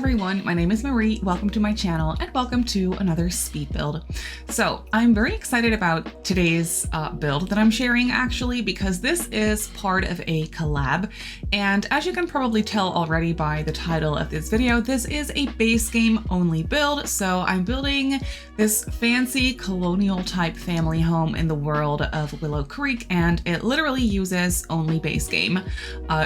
everyone, my name is Marie. Welcome to my channel and welcome to another speed build. So I'm very excited about today's build that I'm sharing actually, because this is part of a collab. And as you can probably tell already by the title of this video, this is a base game only build. So I'm building this fancy colonial type family home in the world of Willow Creek, and it literally uses only base game.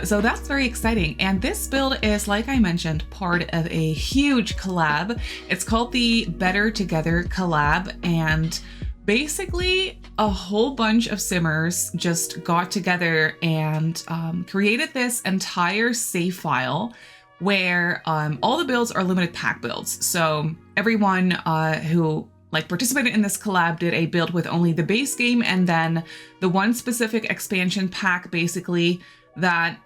So that's very exciting. And this build is, like I mentioned, part of a huge collab. It's called the Better Together collab, and basically a whole bunch of simmers just got together and created this entire save file where all the builds are limited pack builds. So everyone who participated in this collab did a build with only the base game and then the one specific expansion pack basically that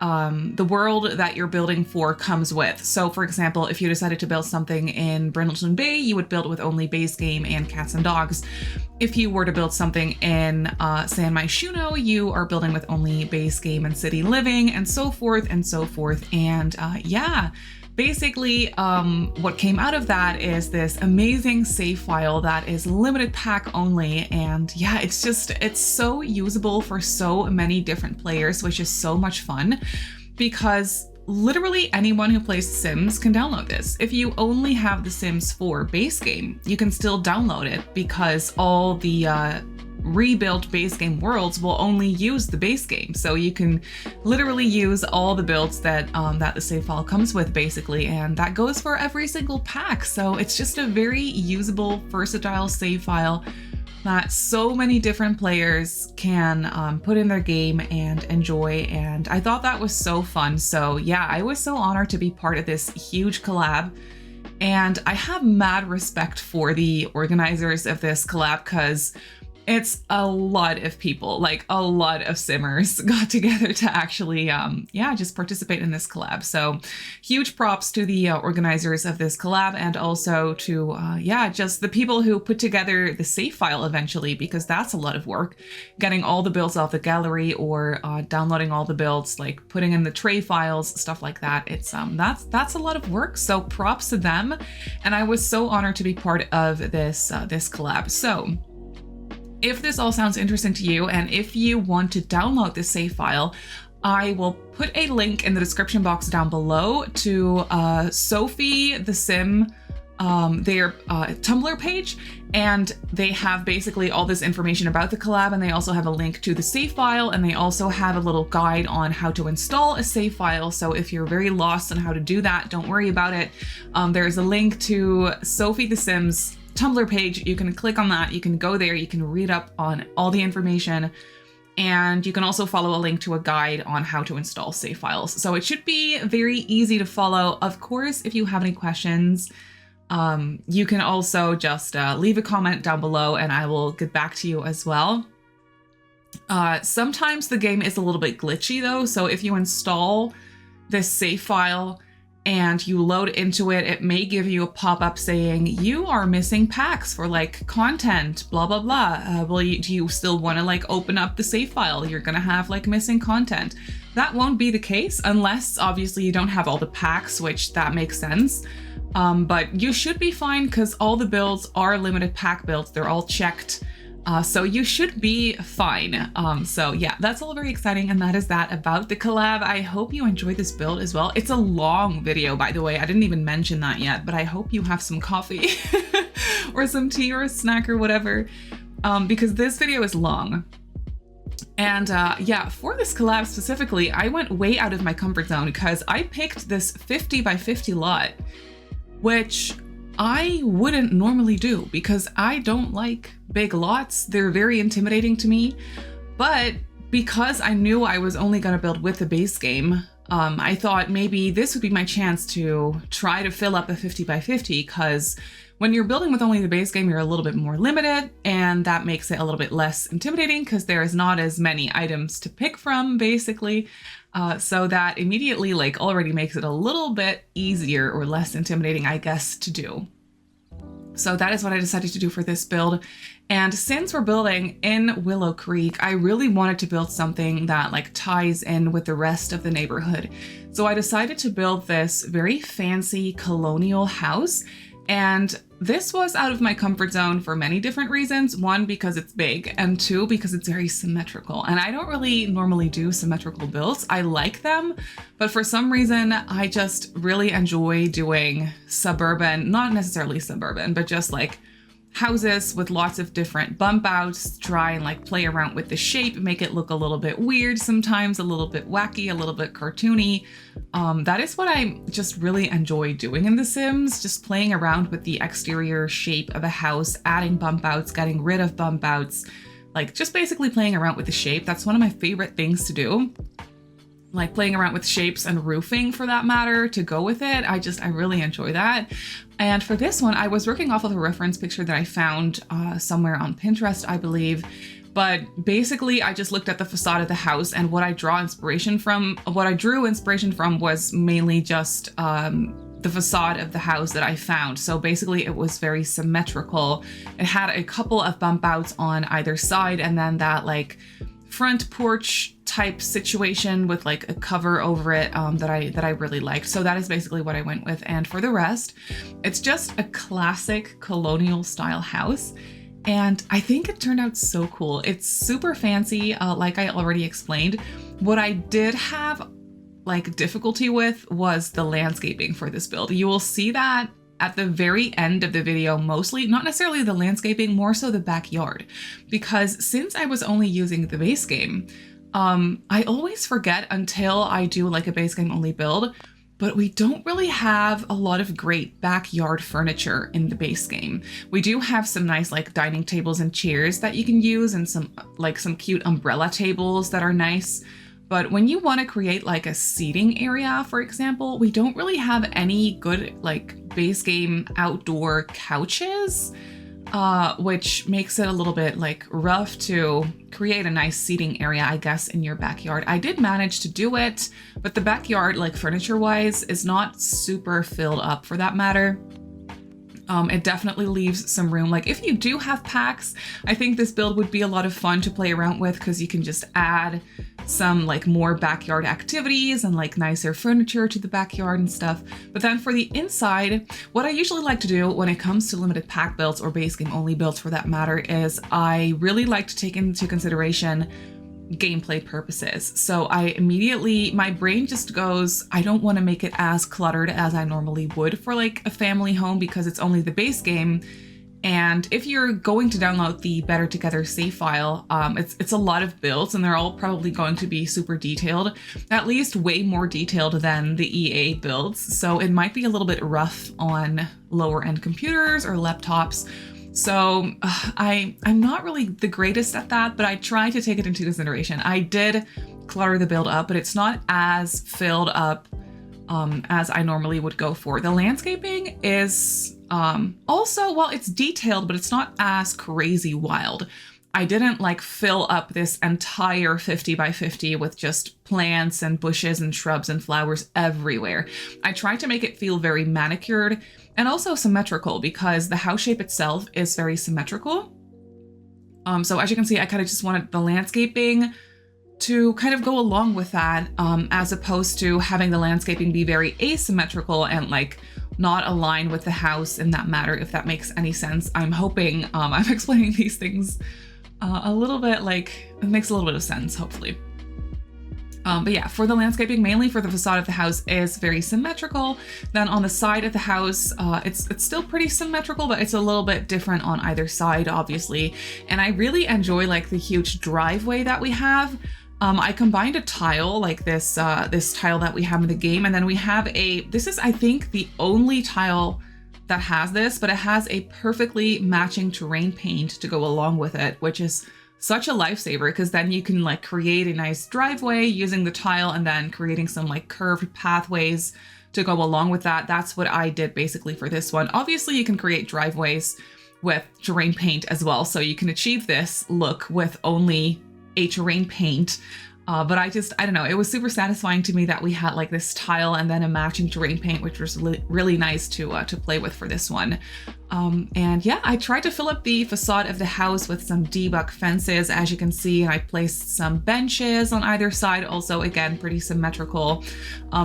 the world that you're building for comes with. So for example, if you decided to build something in Brindleton Bay, you would build with only base game and cats and dogs. If you were to build something in San Myshuno, you are building with only base game and city living, and so forth and so forth. And yeah, basically what came out of that is this amazing save file that is limited pack only. And yeah, it's so usable for so many different players, which is so much fun because literally anyone who plays Sims can download this. If you only have the Sims 4 base game, you can still download it because all the rebuilt base game worlds will only use the base game. So you can literally use all the builds that that the save file comes with basically, and that goes for every single pack. So it's just a very usable, versatile save file that so many different players can put in their game and enjoy. And I thought that was so fun. So yeah, I was so honored to be part of this huge collab. And I have mad respect for the organizers of this collab because it's a lot of people, like a lot of simmers got together to actually, yeah, just participate in this collab. So huge props to the organizers of this collab, and also to, yeah, just the people who put together the save file eventually, because that's a lot of work, getting all the builds off the gallery or downloading all the builds, like putting in the tray files, stuff like that. It's that's a lot of work. So props to them. And I was so honored to be part of this, this collab. So if this all sounds interesting to you, and if you want to download this save file, I will put a link in the description box down below to Sophie the Sim, their Tumblr page, and they have basically all this information about the collab, and they also have a link to the save file, and they also have a little guide on how to install a save file. So if you're very lost on how to do that, don't worry about it. There's a link to Sophie the Sim's Tumblr page. You can click on that, you can go there, you can read up on all the information, and you can also follow a link to a guide on how to install save files. So it should be very easy to follow. Of course, if you have any questions, you can also just leave a comment down below and I will get back to you as well. Sometimes the game is a little bit glitchy though, so if you install this save file and you load into it, it may give you a pop-up saying you are missing packs for like content, blah, blah, blah. Do you still want to like open up the save file? You're going to have like missing content. That won't be the case unless obviously you don't have all the packs, which that makes sense. But you should be fine because all the builds are limited pack builds. They're all checked. So you should be fine. So yeah, that's all very exciting. And that is that about the collab. I hope you enjoyed this build as well. It's a long video, by the way. I didn't even mention that yet, but I hope you have some coffee or some tea or a snack or whatever, because this video is long. And yeah, for this collab specifically, I went way out of my comfort zone because I picked this 50 by 50 lot, which I wouldn't normally do because I don't like big lots. They're very intimidating to me. But because I knew I was only going to build with the base game, I thought maybe this would be my chance to try to fill up a 50 by 50, because when you're building with only the base game, you're a little bit more limited, and that makes it a little bit less intimidating because there is not as many items to pick from, basically. So that immediately already makes it a little bit easier or less intimidating, I guess, to do. So that is what I decided to do for this build. And since we're building in Willow Creek, I really wanted to build something that like ties in with the rest of the neighborhood. So I decided to build this very fancy colonial house. And this was out of my comfort zone for many different reasons. One, because it's big, and two, because it's very symmetrical. And I don't really normally do symmetrical builds. I like them, but for some reason, I just really enjoy doing suburban, not necessarily suburban, but just like houses with lots of different bump outs, try and like play around with the shape, make it look a little bit weird sometimes, a little bit wacky, a little bit cartoony. That is what I just really enjoy doing in The Sims, just playing around with the exterior shape of a house, adding bump outs, getting rid of bump outs, like just basically playing around with the shape. That's one of my favorite things to do. Like playing around with shapes and roofing for that matter to go with it. I really enjoy that. And for this one, I was working off of a reference picture that I found somewhere on Pinterest, I believe. But basically, I just looked at the facade of the house, and what I drew inspiration from was mainly just the facade of the house that I found. So basically it was very symmetrical. It had a couple of bump outs on either side, and then that like front porch type situation with like a cover over it that I really liked. So that is basically what I went with. And for the rest, it's just a classic colonial style house. And I think it turned out so cool. It's super fancy, like I already explained. What I did have like difficulty with was the landscaping for this build. You will see that at the very end of the video, mostly, not necessarily the landscaping, more so the backyard. Because since I was only using the base game, I always forget until I do like a base game only build, but we don't really have a lot of great backyard furniture in the base game. We do have some nice like dining tables and chairs that you can use, and some cute umbrella tables that are nice. But when you want to create like a seating area, for example, we don't really have any good like base game outdoor couches, which makes it a little bit like rough to create a nice seating area, I guess, in your backyard. I did manage to do it, but the backyard, like furniture wise, is not super filled up for that matter. It definitely leaves some room. Like if you do have packs, I think this build would be a lot of fun to play around with, because you can just add some like more backyard activities and like nicer furniture to the backyard and stuff. But then for the inside, what I usually like to do when it comes to limited pack builds or base game only builds for that matter is I really like to take into consideration gameplay purposes. So my brain just goes, I don't want to make it as cluttered as I normally would for like a family home, because it's only the base game. And if you're going to download the Better Together save file, it's a lot of builds, and they're all probably going to be super detailed, at least way more detailed than the EA builds. So it might be a little bit rough on lower end computers or laptops. So I'm not really the greatest at that, but I try to take it into consideration. I did clutter the build up, but it's not as filled up as I normally would go for. The landscaping is also, well, it's detailed, but it's not as crazy wild. I didn't like fill up this entire 50 by 50 with just plants and bushes and shrubs and flowers everywhere. I tried to make it feel very manicured and also symmetrical, because the house shape itself is very symmetrical. So as you can see, I kind of just wanted the landscaping to kind of go along with that, as opposed to having the landscaping be very asymmetrical and like not aligned with the house in that matter, if that makes any sense. I'm hoping I'm explaining these things a little bit, like it makes a little bit of sense, hopefully. But yeah, for the landscaping, mainly for the facade of the house, is very symmetrical. Then on the side of the house, it's still pretty symmetrical, but it's a little bit different on either side, obviously. And I really enjoy like the huge driveway that we have. I combined a tile like this tile that we have in the game, and then we have this is, I think, the only tile that has this, but it has a perfectly matching terrain paint to go along with it, which is such a lifesaver, because then you can like create a nice driveway using the tile and then creating some like curved pathways to go along with that. That's what I did basically for this one. Obviously you can create driveways with terrain paint as well, so you can achieve this look with only a terrain paint. But I don't know, it was super satisfying to me that we had like this tile and then a matching terrain paint, which was really nice to play with for this one. And yeah, I tried to fill up the facade of the house with some debug fences, as you can see, and I placed some benches on either side, also again, pretty symmetrical.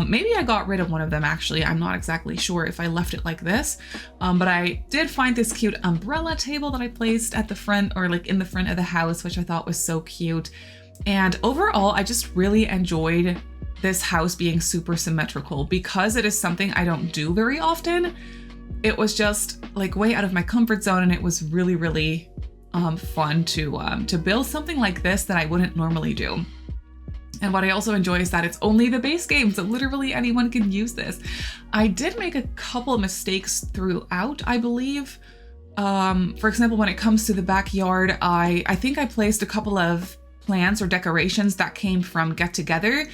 Maybe I got rid of one of them actually, I'm not exactly sure if I left it like this, but I did find this cute umbrella table that I placed at the front, or like in the front of the house, which I thought was so cute. And overall, I just really enjoyed this house being super symmetrical because it is something I don't do very often. It was just like way out of my comfort zone, and it was really fun to build something like this that I wouldn't normally do. And what I also enjoy is that it's only the base game, so literally anyone can use this. I did make a couple of mistakes throughout, I believe. For example, when it comes to the backyard, I think I placed a couple of plants or decorations that came from Get Together,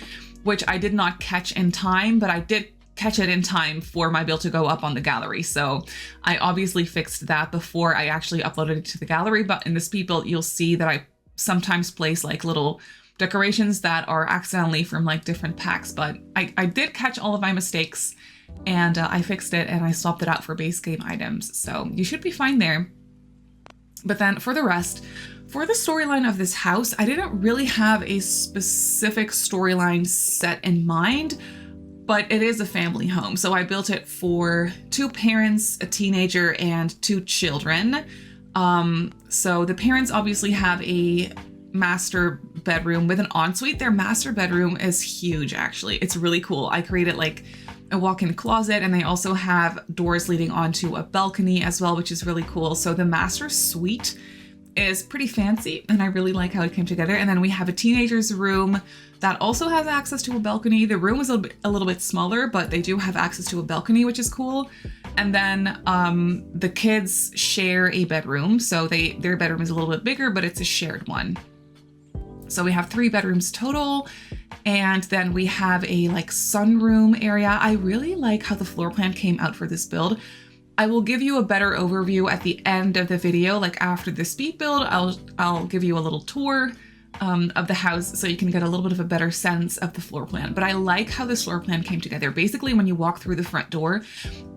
which I did not catch in time, but I did catch it in time for my build to go up on the gallery. So I obviously fixed that before I actually uploaded it to the gallery. But in the speed build, you'll see that I sometimes place like little decorations that are accidentally from like different packs, but I did catch all of my mistakes, and I fixed it and I swapped it out for base game items. So you should be fine there. But then for the rest, for the storyline of this house, I didn't really have a specific storyline set in mind, but it is a family home. So I built it for 2 parents, a teenager, and 2 children. So the parents obviously have a master bedroom with an ensuite. Their master bedroom is huge, actually. It's really cool. I created like a walk-in closet, and they also have doors leading onto a balcony as well, which is really cool. So the master suite is pretty fancy, and I really like how it came together. And then we have a teenager's room that also has access to a balcony. The room is a little bit smaller, but they do have access to a balcony, which is cool. And then the kids share a bedroom. So their bedroom is a little bit bigger, but it's a shared one. So we have 3 bedrooms total. And then we have a like sunroom area. I really like how the floor plan came out for this build. I will give you a better overview at the end of the video, like after the speed build. I'll give you a little tour of the house so you can get a little bit of a better sense of the floor plan. But I like how this floor plan came together. Basically, when you walk through the front door,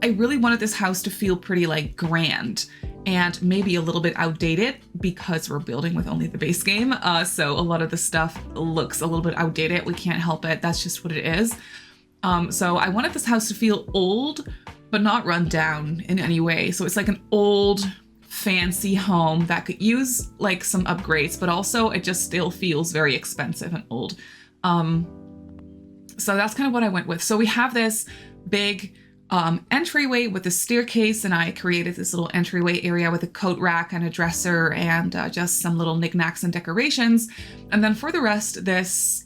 I really wanted this house to feel pretty like grand and maybe a little bit outdated because we're building with only the base game. So a lot of the stuff looks a little bit outdated. We can't help it. That's just what it is. So I wanted this house to feel old, but not run down in any way. So it's like an old, fancy home that could use like some upgrades, but also it just still feels very expensive and old. So that's kind of what I went with. So we have this big entryway with a staircase, and I created this little entryway area with a coat rack and a dresser and just some little knickknacks and decorations. And then for the rest, this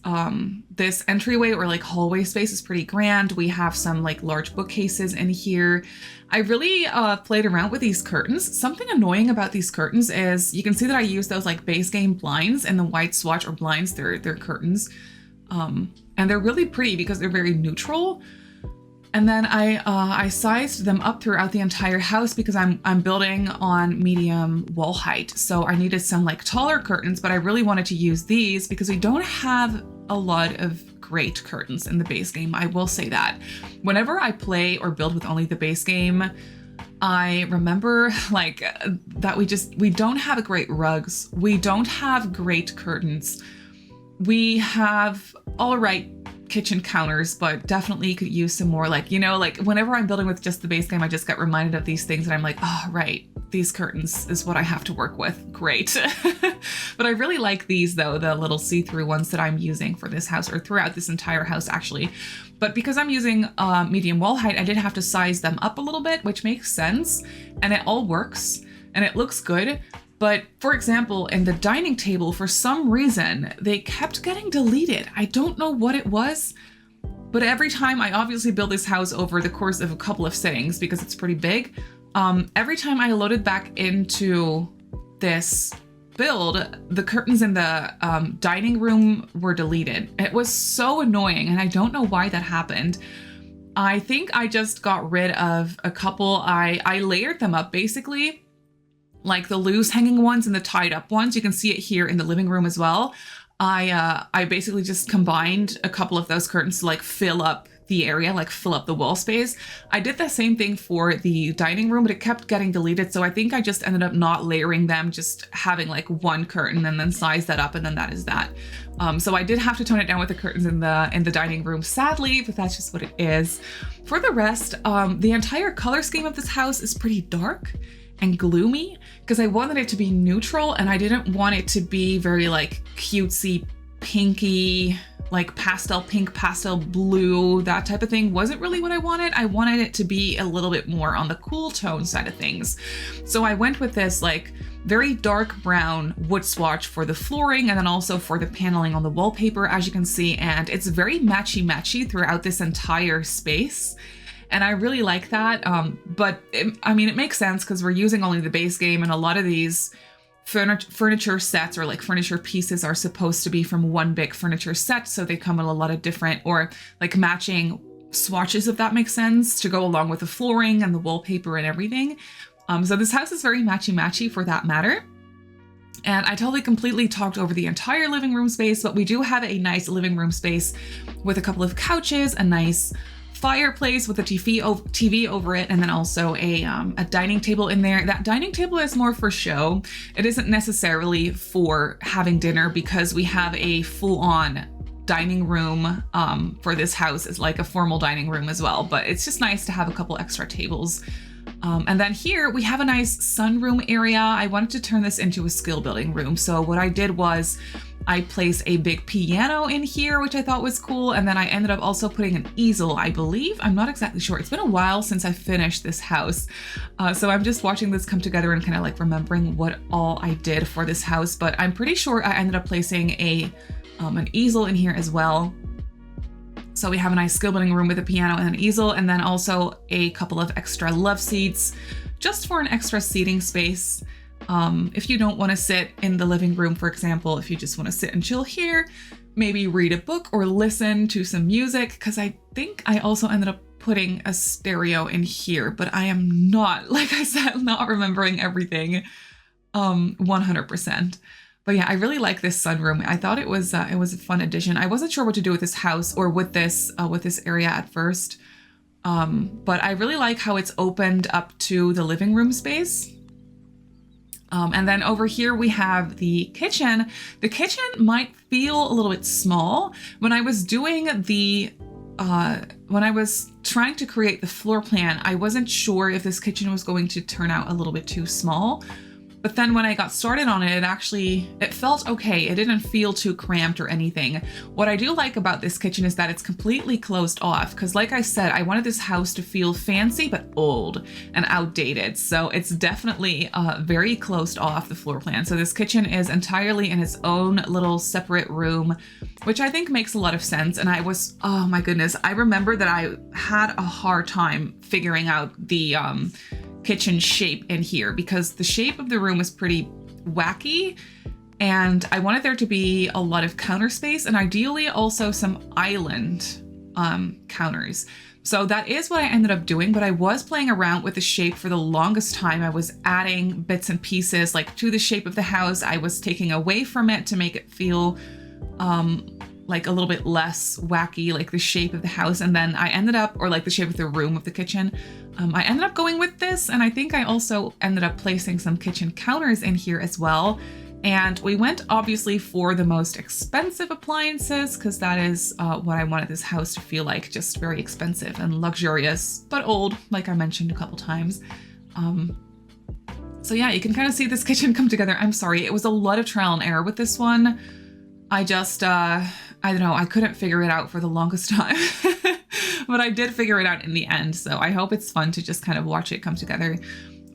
entryway or like hallway space is pretty grand. We have some like large bookcases in here. I really played around with these curtains. Something annoying about these curtains is you can see that I use those like base game blinds and the white swatch or blinds. They're curtains, and they're really pretty because they're very neutral. And then I sized them up throughout the entire house because I'm building on medium wall height. So I needed some like taller curtains, but I really wanted to use these because we don't have a lot of great curtains in the base game. I will say that. Whenever I play or build with only the base game, I remember like that we don't have great rugs. We don't have great curtains. We have all right kitchen counters, but definitely could use some more, like, you know, like whenever I'm building with just the base game, I just get reminded of these things and I'm like, oh, right, these curtains is what I have to work with. Great. But I really like these though, the little see-through ones that I'm using for this house, or throughout this entire house actually. But because I'm using medium wall height, I did have to size them up a little bit, which makes sense. And it all works and it looks good. But for example, in the dining table, for some reason, they kept getting deleted. I don't know what it was, but every time I obviously build this house over the course of a couple of sittings because it's pretty big. Every time I loaded back into this build, the curtains in the dining room were deleted. It was so annoying, and I don't know why that happened. I think I just got rid of a couple. I layered them up basically, like the loose hanging ones and the tied up ones. You can see it here in the living room as well. I basically just combined a couple of those curtains to like fill up the area, like fill up the wall space. I did the same thing for the dining room, but it kept getting deleted. So I think I just ended up not layering them, just having like one curtain and then size that up, and then that is that. So I did have to tone it down with the curtains in the dining room, sadly, but that's just what it is. For the rest, the entire color scheme of this house is pretty dark and gloomy because I wanted it to be neutral and I didn't want it to be very like cutesy, pinky, like pastel pink, pastel blue, that type of thing wasn't really what I wanted. I wanted it to be a little bit more on the cool tone side of things. So I went with this like very dark brown wood swatch for the flooring and then also for the paneling on the wallpaper, as you can see, and it's very matchy throughout this entire space. And I really like that, but I mean, it makes sense because we're using only the base game, and a lot of these furniture sets or like furniture pieces are supposed to be from one big furniture set, so they come in a lot of different or like matching swatches, if that makes sense, to go along with the flooring and the wallpaper and everything. So this house is very matchy for that matter. And I totally completely talked over the entire living room space, but we do have a nice living room space with a couple of couches, a nice fireplace with a TV over it, and then also a dining table in there. That dining table is more for show. It isn't necessarily for having dinner because we have a full-on dining room for this house. It's like a formal dining room as well, but it's just nice to have a couple extra tables. And then here we have a nice sunroom area. I wanted to turn this into a skill building room. So what I did was I placed a big piano in here, which I thought was cool. And then I ended up also putting an easel, I believe. I'm not exactly sure. It's been a while since I finished this house. So I'm just watching this come together and kind of like remembering what all I did for this house. But I'm pretty sure I ended up placing an easel in here as well. So we have a nice skill building room with a piano and an easel, and then also a couple of extra love seats just for an extra seating space. If you don't want to sit in the living room, for example, if you just want to sit and chill here, maybe read a book or listen to some music, because I think I also ended up putting a stereo in here, but I am not, like I said, not remembering everything 100%. But yeah, I really like this sunroom. I thought it was a fun addition. I wasn't sure what to do with this house or with this area at first, but I really like how it's opened up to the living room space. And then over here we have the kitchen. The kitchen might feel a little bit small. When I was doing when I was trying to create the floor plan, I wasn't sure if this kitchen was going to turn out a little bit too small. But then when I got started on it, it felt okay. It didn't feel too cramped or anything. What I do like about this kitchen is that it's completely closed off, because like I said, I wanted this house to feel fancy but old and outdated. So it's definitely very closed off the floor plan. So this kitchen is entirely in its own little separate room, which I think makes a lot of sense. And oh my goodness, I remember that I had a hard time figuring out the kitchen shape in here because the shape of the room is pretty wacky, and I wanted there to be a lot of counter space and ideally also some island counters. So that is what I ended up doing, but I was playing around with the shape for the longest time. I was adding bits and pieces like to the shape of the house. I was taking away from it to make it feel like a little bit less wacky, like the shape of the house. And then I ended up, or like the shape of the room of the kitchen. I ended up going with this. And I think I also ended up placing some kitchen counters in here as well. And we went obviously for the most expensive appliances because that is what I wanted this house to feel like, just very expensive and luxurious, but old, like I mentioned a couple times. So yeah, you can kind of see this kitchen come together. I'm sorry, it was a lot of trial and error with this one. I just, I don't know, I couldn't figure it out for the longest time, but I did figure it out in the end. So I hope it's fun to just kind of watch it come together.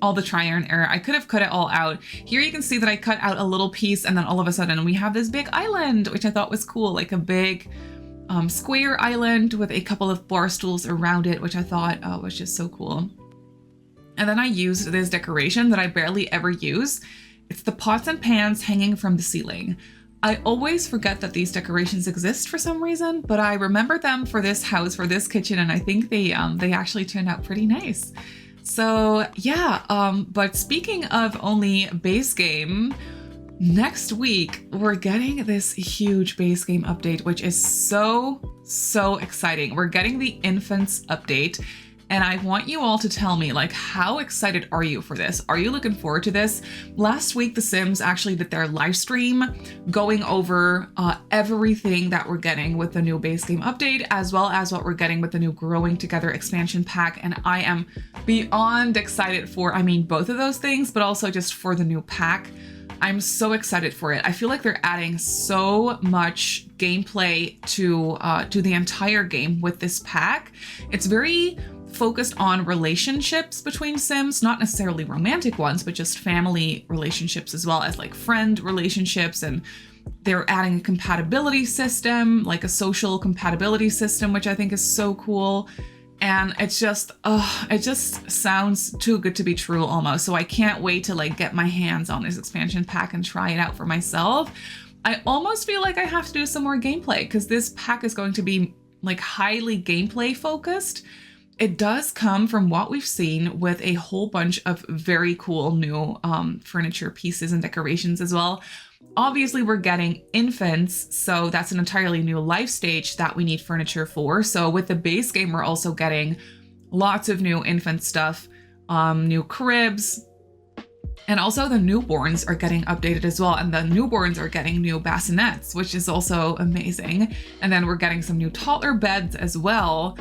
All the trial and error. I could have cut it all out. Here you can see that I cut out a little piece and then all of a sudden we have this big island, which I thought was cool, like a big square island with a couple of bar stools around it, which I thought was just so cool. And then I used this decoration that I barely ever use. It's the pots and pans hanging from the ceiling. I always forget that these decorations exist for some reason, but I remember them for this house, for this kitchen, and I think they actually turned out pretty nice. So yeah, but speaking of only base game, next week, we're getting this huge base game update, which is so exciting. We're getting the Infants update. And I want you all to tell me, like, how excited are you for this? Are you looking forward to this? Last week, The Sims actually did their live stream going over everything that we're getting with the new base game update, as well as what we're getting with the new Growing Together expansion pack. And I am beyond excited for, both of those things, but also just for the new pack. I'm so excited for it. I feel like they're adding so much gameplay to the entire game with this pack. It's very focused on relationships between Sims, not necessarily romantic ones, but just family relationships as well as like friend relationships. And they're adding a compatibility system, like a social compatibility system, which I think is so cool. And it's just, it just sounds too good to be true almost. So I can't wait to like get my hands on this expansion pack and try it out for myself. I almost feel like I have to do some more gameplay because this pack is going to be like highly gameplay focused. It does come from what we've seen with a whole bunch of very cool new furniture pieces and decorations as well. Obviously, we're getting Infants, so that's an entirely new life stage that we need furniture for. So with the base game, we're also getting lots of new infant stuff, new cribs, and also the newborns are getting updated as well. And the newborns are getting new bassinets, which is also amazing. And then we're getting some new toddler beds as well.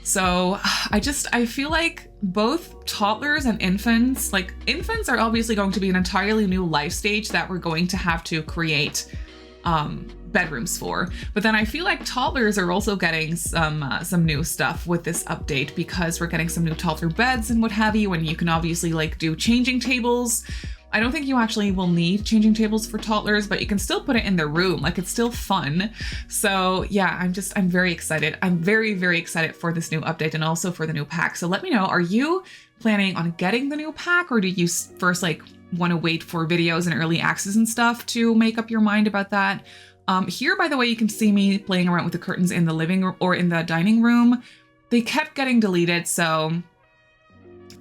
So I feel like both toddlers and infants, like infants are obviously going to be an entirely new life stage that we're going to have to create bedrooms for. But then I feel like toddlers are also getting some new stuff with this update because we're getting some new toddler beds and what have you. And you can obviously like do changing tables. I don't think you actually will need changing tables for toddlers, but you can still put it in their room. Like it's still fun. So yeah, I'm very excited. I'm very excited for this new update and also for the new pack. So let me know, are you planning on getting the new pack or do you first like want to wait for videos and early access and stuff to make up your mind about that? Here, by the way, you can see me playing around with the curtains in the living room or in the dining room. They kept getting deleted, so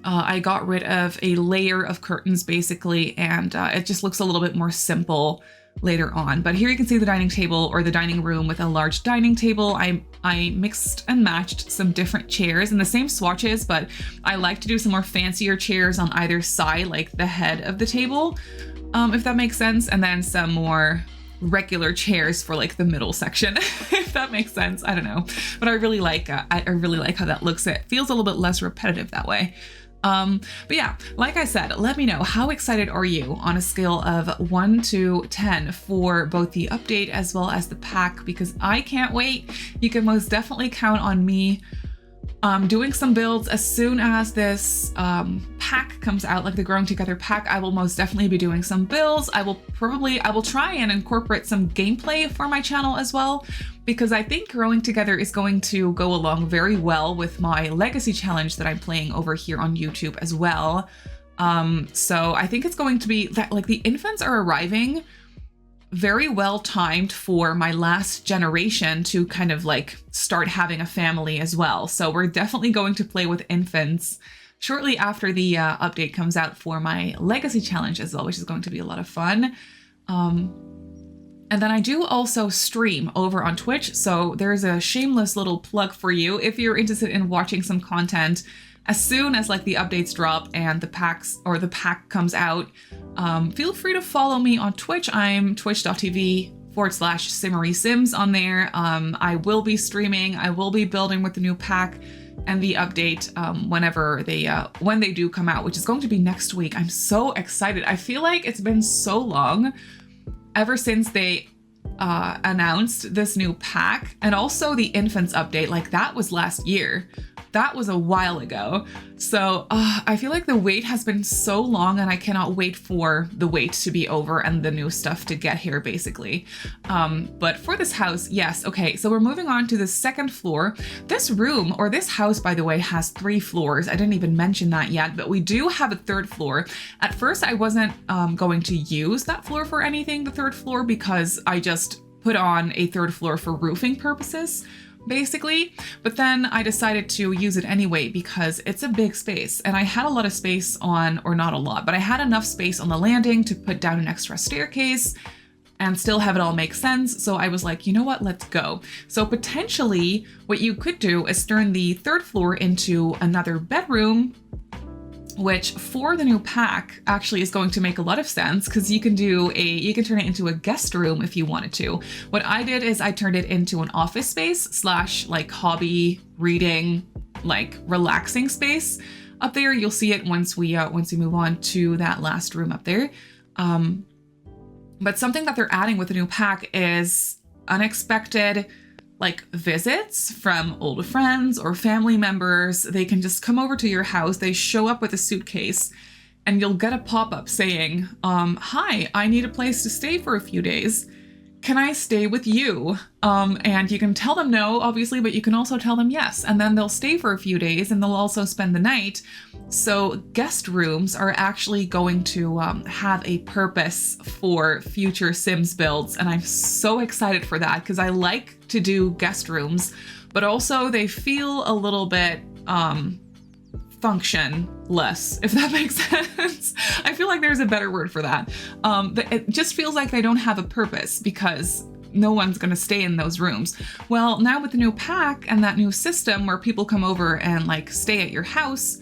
I got rid of a layer of curtains basically, and it just looks a little bit more simple later on. But here you can see the dining table or the dining room with a large dining table. I mixed and matched some different chairs in the same swatches, but I like to do some more fancier chairs on either side, like the head of the table, if that makes sense. And then some more regular chairs for like the middle section, if that makes sense. I don't know, but I really like how that looks. It feels a little bit less repetitive that way. But yeah, like I said, let me know, how excited are you on a scale of 1 to 10 for both the update as well as the pack, because I can't wait. You can most definitely count on me doing some builds as soon as this pack comes out, like the Growing Together pack. I will most definitely be doing some builds. I will try and incorporate some gameplay for my channel as well, because I think Growing Together is going to go along very well with my legacy challenge that I'm playing over here on YouTube as well. So I think it's going to be that, like, the infants are arriving very well timed for my last generation to kind of like start having a family as well. So we're definitely going to play with infants shortly after the update comes out for my legacy challenge as well, which is going to be a lot of fun. And then I do also stream over on Twitch. So there's a shameless little plug for you if you're interested in watching some content as soon as like the updates drop and the pack comes out. Feel free to follow me on Twitch. I'm twitch.tv/SimmarySims on there. I will be streaming. I will be building with the new pack and the update when they do come out, which is going to be next week. I'm so excited. I feel like it's been so long ever since they announced this new pack, and also the infants update. Like, that was last year. That was a while ago. So I feel like the wait has been so long, and I cannot wait for the wait to be over and the new stuff to get here, basically. But for this house, yes. Okay, so we're moving on to the second floor. This room, or this house, by the way, has 3 floors. I didn't even mention that yet, but we do have a 3rd floor. At first, I wasn't going to use that floor for anything, the 3rd floor, because I just put on a 3rd floor for roofing purposes. basically. But then I decided to use it anyway because it's a big space, and I had a lot of space on, or not a lot, but I had enough space on the landing to put down an extra staircase and still have it all make sense. So I was like, you know what, let's go. So potentially what you could do is turn the third floor into another bedroom, which for the new pack actually is going to make a lot of sense because you can turn it into a guest room if you wanted to. What I did is I turned it into an office space / like hobby reading, like relaxing space up there. You'll see it once we move on to that last room up there. But something that they're adding with the new pack is unexpected like visits from old friends or family members. They can just come over to your house. They show up with a suitcase and you'll get a pop-up saying, hi, I need a place to stay for a few days. Can I stay with you? And you can tell them no, obviously, but you can also tell them yes. And then they'll stay for a few days and they'll also spend the night. So guest rooms are actually going to have a purpose for future Sims builds. And I'm so excited for that because I like to do guest rooms, but also they feel a little bit functionless, if that makes sense. I feel like there's a better word for that. But it just feels like they don't have a purpose because no one's going to stay in those rooms. Well, now with the new pack and that new system where people come over and like stay at your house,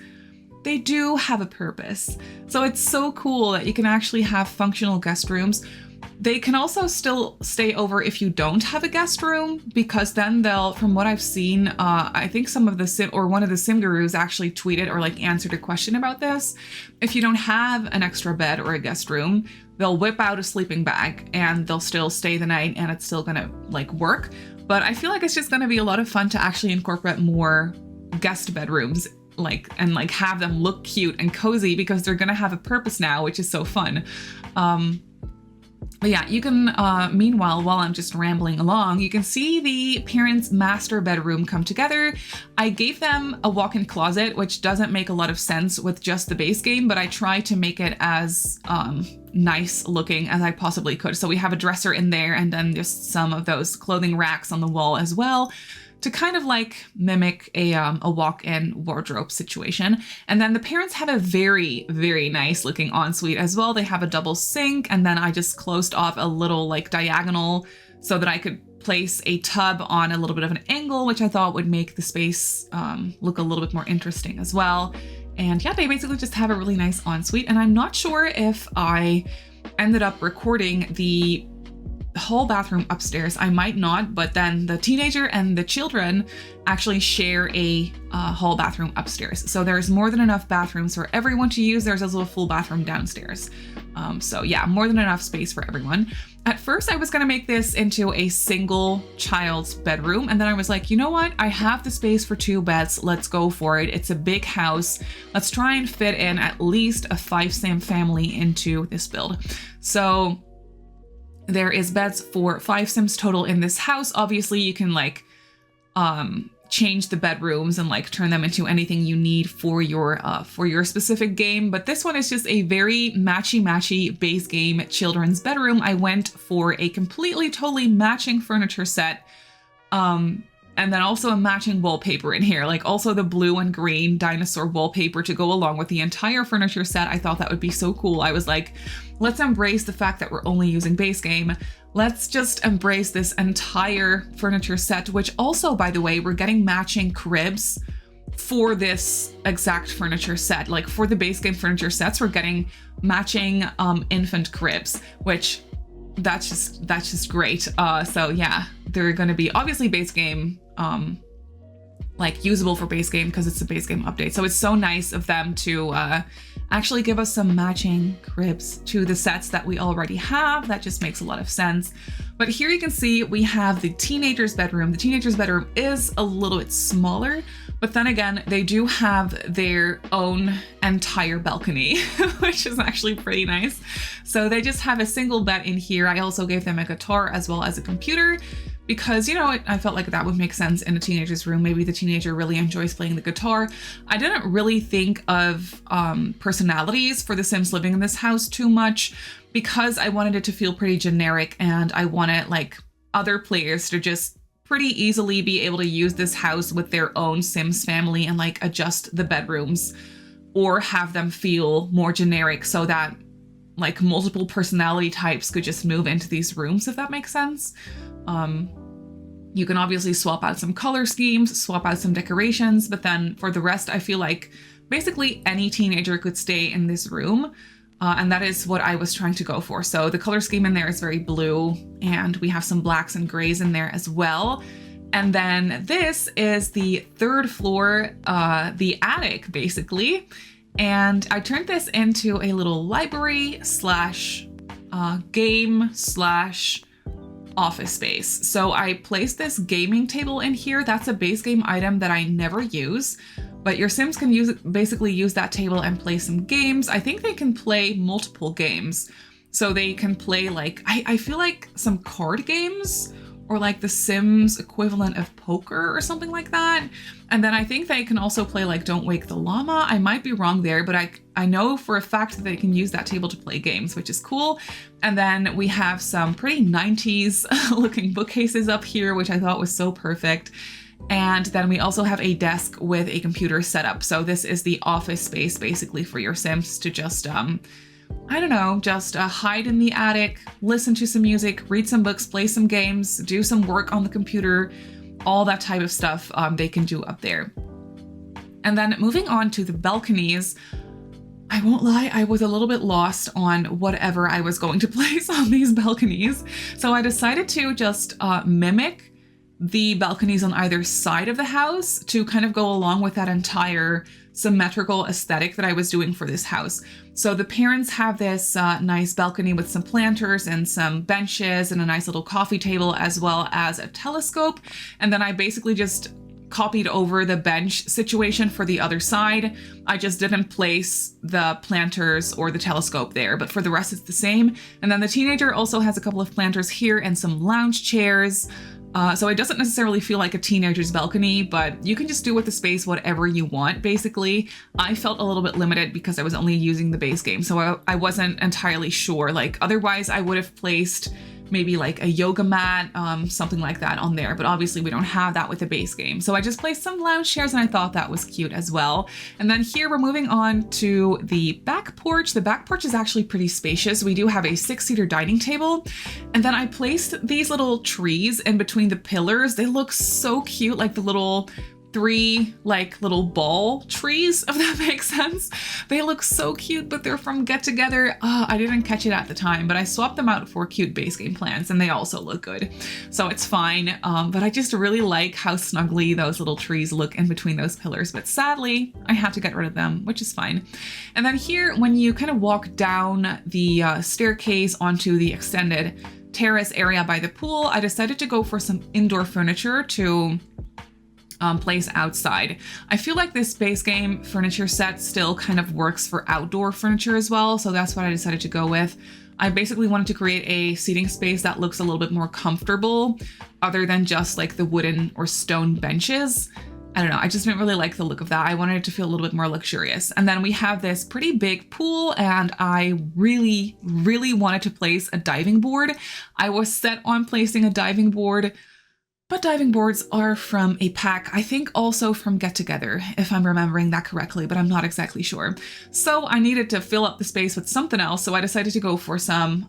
they do have a purpose. So it's so cool that you can actually have functional guest rooms. They can also still stay over if you don't have a guest room, because then they'll, from what I've seen, I think some of the one of the sim gurus actually tweeted or like answered a question about this. If you don't have an extra bed or a guest room, they'll whip out a sleeping bag and they'll still stay the night and it's still gonna like work. But I feel like it's just gonna be a lot of fun to actually incorporate more guest bedrooms, and have them look cute and cozy because they're gonna have a purpose now, which is so fun. But yeah, you can, meanwhile, while I'm just rambling along, you can see the parents' master bedroom come together. I gave them a walk-in closet, which doesn't make a lot of sense with just the base game, but I tried to make it as nice looking as I possibly could. So we have a dresser in there and then just some of those clothing racks on the wall as well, to kind of like mimic a walk-in wardrobe situation. And then the parents have a very, very nice looking ensuite as well. They have a double sink, and then I just closed off a little like diagonal so that I could place a tub on a little bit of an angle, which I thought would make the space look a little bit more interesting as well. And yeah, they basically just have a really nice ensuite. And I'm not sure if I ended up recording the whole bathroom upstairs. I might not, but then the teenager and the children actually share a hall bathroom upstairs. So there's more than enough bathrooms for everyone to use. There's also a full bathroom downstairs. So yeah, more than enough space for everyone. At first I was gonna make this into a single child's bedroom. And then I was like, you know what? I have the space for 2 beds. Let's go for it. It's a big house. Let's try and fit in at least a 5-sim family into this build. So there is beds for 5 Sims total in this house. Obviously, you can like change the bedrooms and like turn them into anything you need for your specific game. But this one is just a very matchy base game children's bedroom. I went for a completely, totally matching furniture set. And then also a matching wallpaper in here, like also the blue and green dinosaur wallpaper to go along with the entire furniture set. I thought that would be so cool. I was like, let's embrace the fact that we're only using base game. Let's just embrace this entire furniture set, which also, by the way, we're getting matching cribs for this exact furniture set. Like for the base game furniture sets, we're getting matching infant cribs, which that's just great. So yeah, they're going to be obviously base game, like usable for base game because it's a base game update. So it's so nice of them to actually give us some matching cribs to the sets that we already have. That just makes a lot of sense. But here you can see we have the teenager's bedroom. The teenager's bedroom is a little bit smaller, but then again, they do have their own entire balcony, which is actually pretty nice. So they just have a single bed in here. I also gave them a guitar as well as a computer because, you know, I felt like that would make sense in a teenager's room. Maybe the teenager really enjoys playing the guitar. I didn't really think of personalities for the Sims living in this house too much because I wanted it to feel pretty generic and I wanted like other players to just pretty easily be able to use this house with their own Sims family and like adjust the bedrooms or have them feel more generic so that like multiple personality types could just move into these rooms, if that makes sense. You can obviously swap out some color schemes, swap out some decorations, but then for the rest, I feel like basically any teenager could stay in this room. And that is what I was trying to go for. So the color scheme in there is very blue, and we have some blacks and grays in there as well. And then this is the third floor, the attic basically. And I turned this into a little library slash game slash office space. So I placed this gaming table in here. That's a base game item that I never use, but your Sims can basically use that table and play some games. I think they can play multiple games. So they can play like, I feel like some card games or like the Sims equivalent of poker or something like that. And then I think they can also play like Don't Wake the Llama. I might be wrong there, but I know for a fact that they can use that table to play games, which is cool. And then we have some pretty 90s looking bookcases up here, which I thought was so perfect. And then we also have a desk with a computer setup. So this is the office space basically for your Sims to just, I don't know, just hide in the attic, listen to some music, read some books, play some games, do some work on the computer, all that type of stuff they can do up there. And then moving on to the balconies, I won't lie, I was a little bit lost on whatever I was going to place on these balconies. So I decided to just mimic the balconies on either side of the house to kind of go along with that entire symmetrical aesthetic that I was doing for this house. So the parents have this nice balcony with some planters and some benches and a nice little coffee table, as well as a telescope. And then I basically just copied over the bench situation for the other side. I just didn't place the planters or the telescope there, but for the rest it's the same. And then the teenager also has a couple of planters here and some lounge chairs. So it doesn't necessarily feel like a teenager's balcony, but you can just do with the space whatever you want, basically. I felt a little bit limited because I was only using the base game, so I wasn't entirely sure. Like, otherwise I would have placed maybe like a yoga mat, something like that on there, but obviously we don't have that with the base game. So I just placed some lounge chairs and I thought that was cute as well. And then here we're moving on to the back porch. The back porch is actually pretty spacious. We do have a 6-seater dining table. And then I placed these little trees in between the pillars. They look so cute, like the little 3 like little ball trees, if that makes sense. They look so cute, but they're from Get Together. I didn't catch it at the time, but I swapped them out for cute base game plants and they also look good. So it's fine. But I just really like how snugly those little trees look in between those pillars. But sadly, I had to get rid of them, which is fine. And then here, when you kind of walk down the staircase onto the extended terrace area by the pool, I decided to go for some indoor furniture to place outside. I feel like this base game furniture set still kind of works for outdoor furniture as well, so that's what I decided to go with. I basically wanted to create a seating space that looks a little bit more comfortable, other than just like the wooden or stone benches. I don't know, I just didn't really like the look of that. I wanted it to feel a little bit more luxurious. And then we have this pretty big pool, and I really, really wanted to place a diving board. I was set on placing a diving board, but diving boards are from a pack, I think also from Get Together, if I'm remembering that correctly, but I'm not exactly sure. So I needed to fill up the space with something else, so I decided to go for some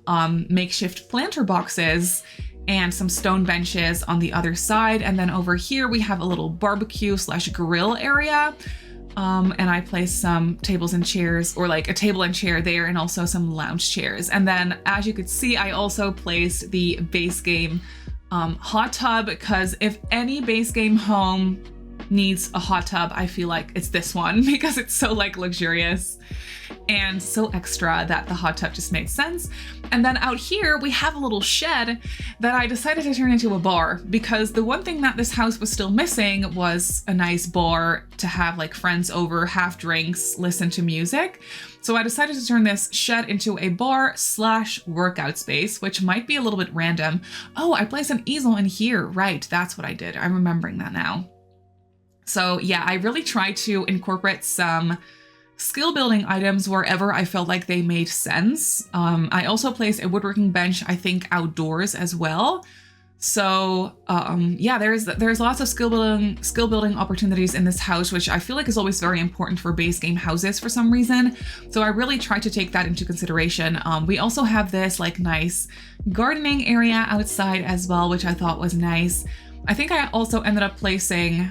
makeshift planter boxes and some stone benches on the other side. And then over here we have a little barbecue / grill area. And I placed some tables and chairs, or like a table and chair there, and also some lounge chairs. And then as you could see, I also placed the base game hot tub, because if any base game home needs a hot tub, I feel like it's this one, because it's so like luxurious and so extra that the hot tub just made sense. And then out here we have a little shed that I decided to turn into a bar, because the one thing that this house was still missing was a nice bar to have like friends over, have drinks, listen to music. So I decided to turn this shed into a bar / workout space, which might be a little bit random. Oh, I placed an easel in here. Right, that's what I did. I'm remembering that now. So yeah, I really tried to incorporate some skill building items wherever I felt like they made sense. I also placed a woodworking bench, I think outdoors as well. So yeah, there's lots of skill building opportunities in this house, which I feel like is always very important for base game houses for some reason. So I really try to take that into consideration. We also have this like nice gardening area outside as well, which I thought was nice. I think I also ended up placing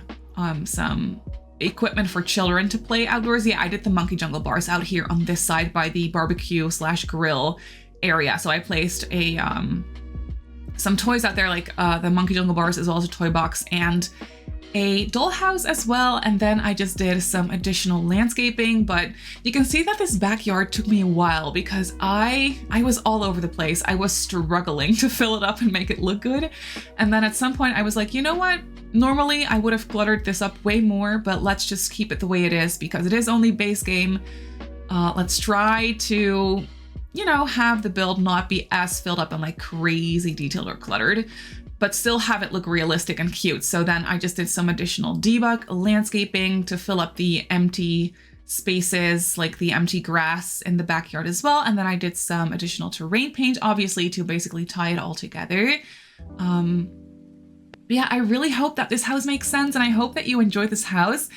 some equipment for children to play outdoors. Yeah, I did the monkey jungle bars out here on this side by the barbecue/grill area. So I placed a some toys out there, like the monkey jungle bars, as well as a toy box and a dollhouse as well. And then I just did some additional landscaping, but you can see that this backyard took me a while because I was all over the place. I was struggling to fill it up and make it look good. And then at some point I was like, you know what? Normally I would have cluttered this up way more, but let's just keep it the way it is because it is only base game. Let's try to, you know, have the build not be as filled up and like crazy detailed or cluttered, but still have it look realistic and cute. So then I just did some additional debug landscaping to fill up the empty spaces, like the empty grass in the backyard as well. And then I did some additional terrain paint, obviously, to basically tie it all together. Yeah, I really hope that this house makes sense, and I hope that you enjoy this house.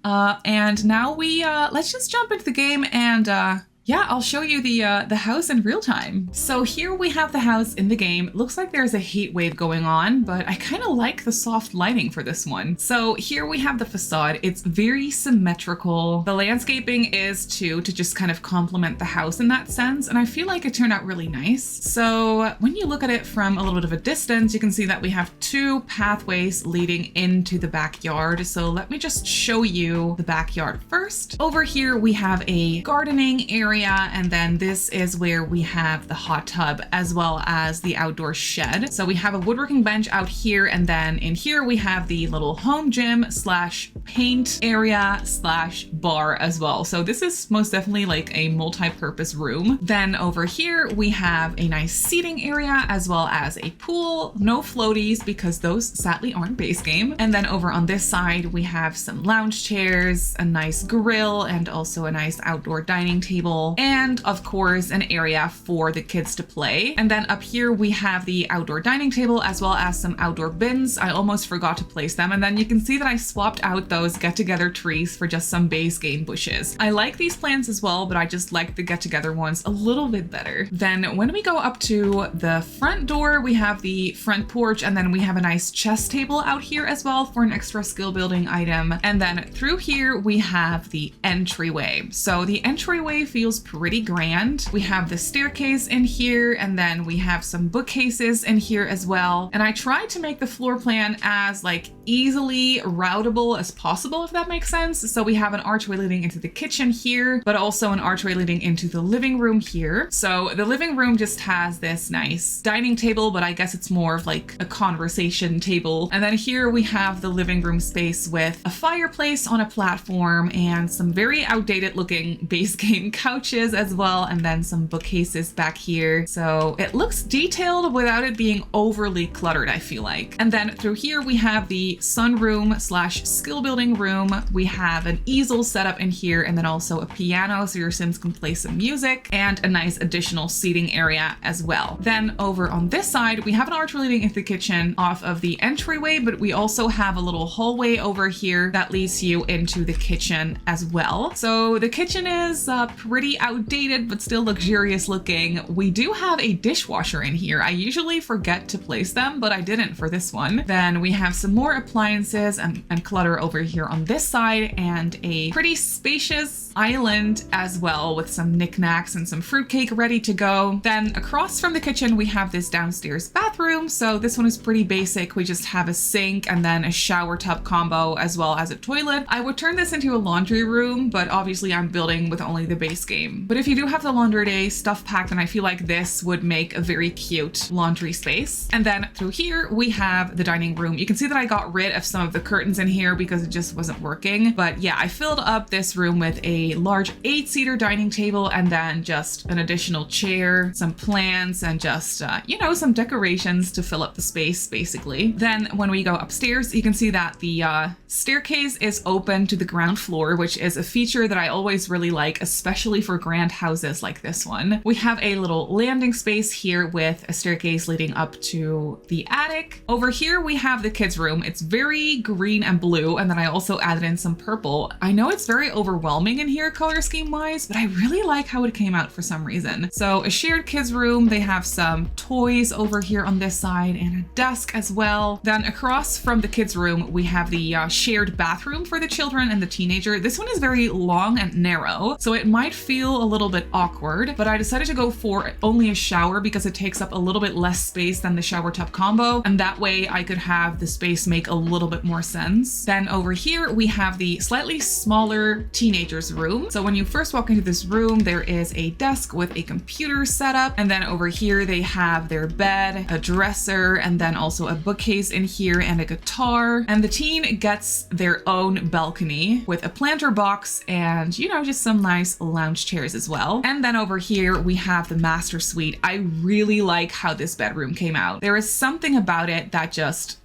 And now let's just jump into the game and yeah, I'll show you the house in real time. So here we have the house in the game. Looks like there's a heat wave going on, but I kind of like the soft lighting for this one. So here we have the facade. It's very symmetrical. The landscaping is to just kind of complement the house in that sense. And I feel like it turned out really nice. So when you look at it from a little bit of a distance, you can see that we have two pathways leading into the backyard. So let me just show you the backyard first. Over here, we have a gardening area. And then this is where we have the hot tub as well as the outdoor shed. So we have a woodworking bench out here, and then in here we have the little home gym / paint area / bar as well. So this is most definitely like a multi-purpose room. Then over here we have a nice seating area as well as a pool. No floaties because those sadly aren't base game. And then over on this side we have some lounge chairs, a nice grill, and also a nice outdoor dining table. And of course, an area for the kids to play. And then up here we have the outdoor dining table as well as some outdoor bins. I almost forgot to place them. And then you can see that I swapped out those get-together trees for just some base game bushes. I like these plants as well, but I just like the get-together ones a little bit better. Then when we go up to the front door, we have the front porch, and then we have a nice chess table out here as well for an extra skill building item. And then through here we have the entryway. So the entryway feels pretty grand. We have the staircase in here, and then we have some bookcases in here as well. And I tried to make the floor plan as like easily routable as possible, if that makes sense. So we have an archway leading into the kitchen here, but also an archway leading into the living room here. So the living room just has this nice dining table, but I guess it's more of like a conversation table. And then here we have the living room space with a fireplace on a platform and some very outdated looking base game couches as well, and then some bookcases back here. So it looks detailed without it being overly cluttered, I feel like. And then through here we have the sunroom / skill building room. We have an easel set up in here, and then also a piano so your Sims can play some music, and a nice additional seating area as well. Then over on this side, we have an archway leading into the kitchen off of the entryway, but we also have a little hallway over here that leads you into the kitchen as well. So the kitchen is pretty outdated, but still luxurious looking. We do have a dishwasher in here. I usually forget to place them, but I didn't for this one. Then we have some more appliances and clutter over here on this side, and a pretty spacious island as well with some knickknacks and some fruitcake ready to go. Then across from the kitchen, we have this downstairs bathroom. So this one is pretty basic. We just have a sink and then a shower tub combo as well as a toilet. I would turn this into a laundry room, but obviously I'm building with only the base game. But if you do have the laundry day stuff packed, then I feel like this would make a very cute laundry space. And then through here, we have the dining room. You can see that I got rid of some of the curtains in here because just wasn't working. But yeah, I filled up this room with a large 8-seater dining table and then just an additional chair, some plants, and just, you know, some decorations to fill up the space, basically. Then when we go upstairs, you can see that the staircase is open to the ground floor, which is a feature that I always really like, especially for grand houses like this one. We have a little landing space here with a staircase leading up to the attic. Over here, we have the kids' room. It's very green and blue, and then I also added in some purple. I know it's very overwhelming in here color scheme wise, but I really like how it came out for some reason. So a shared kids' room, they have some toys over here on this side and a desk as well. Then across from the kids' room, we have the shared bathroom for the children and the teenager. This one is very long and narrow, so it might feel a little bit awkward, but I decided to go for only a shower because it takes up a little bit less space than the shower tub combo, and that way I could have the space make a little bit more sense. Then over here, we have the slightly smaller teenager's room. So when you first walk into this room, there is a desk with a computer setup, and then over here they have their bed, a dresser, and then also a bookcase in here and a guitar. And the teen gets their own balcony with a planter box and, you know, just some nice lounge chairs as well. And then over here we have the master suite. I really like how this bedroom came out. There is something about it that just,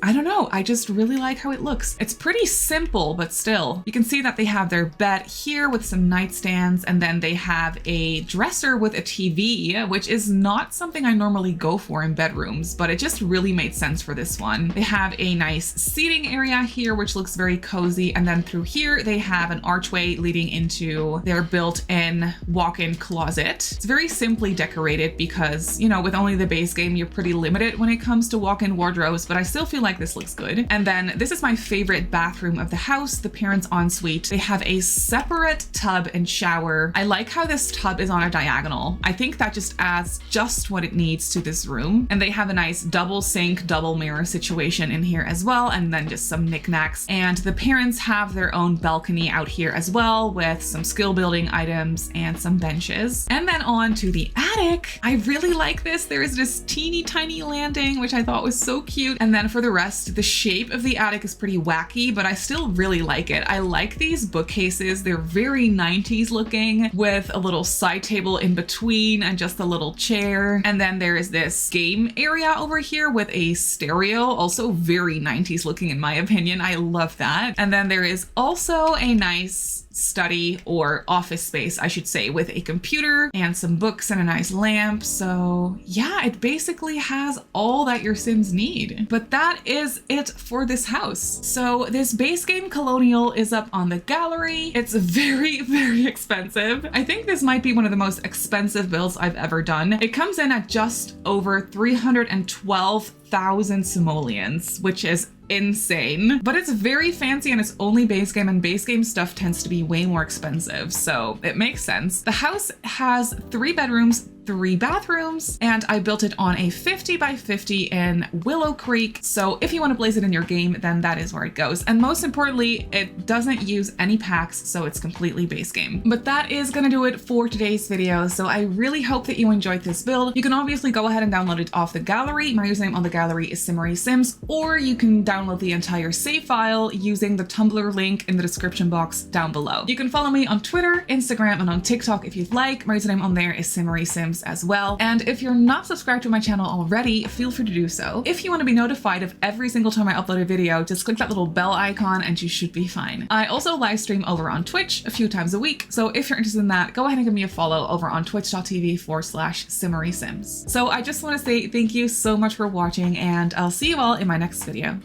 I don't know, I just really like how it looks. It's pretty simple, but still. You can see that they have their bed here with some nightstands, and then they have a dresser with a TV, which is not something I normally go for in bedrooms, but it just really made sense for this one. They have a nice seating area here, which looks very cozy, and then through here they have an archway leading into their built-in walk-in closet. It's very simply decorated because, you know, with only the base game, you're pretty limited when it comes to walk-in wardrobes, but I still feel like this looks good. And then this is my favorite bathroom of the house, the parents' ensuite. They have a separate tub and shower. I like how this tub is on a diagonal. I think that just adds just what it needs to this room. And they have a nice double sink, double mirror situation in here as well, and then just some knickknacks. And the parents have their own balcony out here as well with some skill building items and some benches. And then on to the attic. I really like this. There is this teeny tiny landing, which I thought was so cute. And then for the rest, the shape of the attic is pretty wacky, but I still really like it. I like these bookcases. They're very 90s looking with a little side table in between and just a little chair. And then there is this game area over here with a stereo, also very 90s looking in my opinion. I love that. And then there is also a nice study or office space, I should say, with a computer and some books and a nice lamp. So yeah, it basically has all that your Sims need. But that is it for this house. So this base game Colonial is up on the gallery. It's very, very expensive. I think this might be one of the most expensive builds I've ever done. It comes in at just over 312,000 simoleons, which is insane, but it's very fancy and it's only base game, and base game stuff tends to be way more expensive, so it makes sense. The house has 3 bedrooms, 3 bathrooms, and I built it on a 50 by 50 in Willow Creek. So if you want to place it in your game, then that is where it goes. And most importantly, it doesn't use any packs, so it's completely base game. But that is gonna do it for today's video. So I really hope that you enjoyed this build. You can obviously go ahead and download it off the gallery. My username on the gallery is Simmary Sims, or you can download the entire save file using the Tumblr link in the description box down below. You can follow me on Twitter, Instagram, and on TikTok if you'd like. My username on there is Simmary Sims as well. And if you're not subscribed to my channel already, feel free to do so. If you want to be notified of every single time I upload a video, just click that little bell icon and you should be fine. I also live stream over on Twitch a few times a week, so if you're interested in that, go ahead and give me a follow over on twitch.tv/SimmarySims. So I just want to say thank you so much for watching, and I'll see you all in my next video.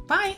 Bye!